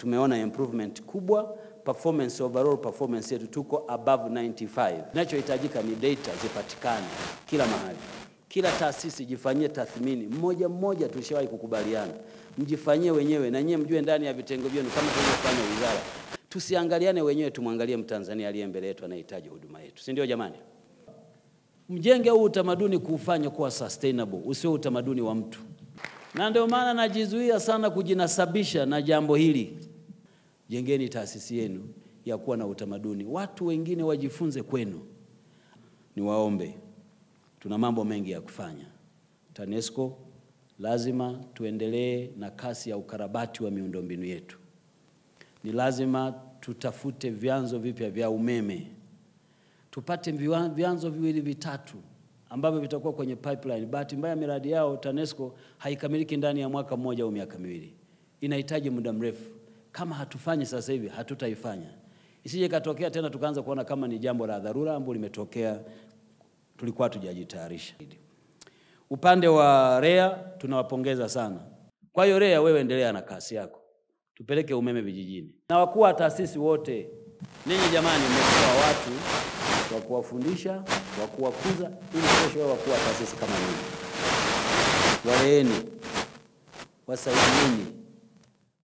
tumeona improvement kubwa. Performance, overall performance yetu tuko above 95. Kinachohitajika ni data zipatikane kila mahali. Kila taasisi jifanyie tathmini mmoja mmoja, tulishawahi kukubaliana. Mjifanyie wenyewe na nyinyi mjue ndani ya vitengo vyenu kama tulivyofanya wizara. Tusiangaliane wenyewe, tumwangalie Mtanzania aliye mbele yetu anahitaji huduma yetu. Si ndio jamani? Mjenge huu utamaduni kuufanya kuwa sustainable, usio utamaduni wa mtu. Na ndio maana najizuia sana kujinasabisha na jambo hili. Jengeni taasisi yenu ya kuwa na utamaduni. Watu wengine wajifunze kwenu. Niwaombe, tuna mambo mengi ya kufanya. TANESCO lazima tuendelee na kasi ya ukarabati wa miundombinu yetu. Ni lazima tutafute vyanzo vipya vya umeme. Tupate vyanzo viwili vitatu ambavyo vitakuwa kwenye pipeline. Bahati mbaya miradi yao TANESCO haikamiliki ndani ya mwaka mmoja au miaka miwili. Inahitaji muda mrefu. Kama hatufanyi sasa hivi, hatutaifanya. Isije katokea tena tukaanza kuona kama ni jambo la dharura ambalo limetokea tulikuwa tujajitayarisha. Upande wa REA tunawapongeza sana. Kwa hiyo REA, wewe endelea na kasi yako. Tupeleke umeme vijijini. Na wakuu wa taasisi wote, ninyi jamani mmekuwa watu wa kuwafundisha, wa kuwakuza ili kesho wao wakuu wa taasisi kama ninyi. Waleeni, wasaidieni.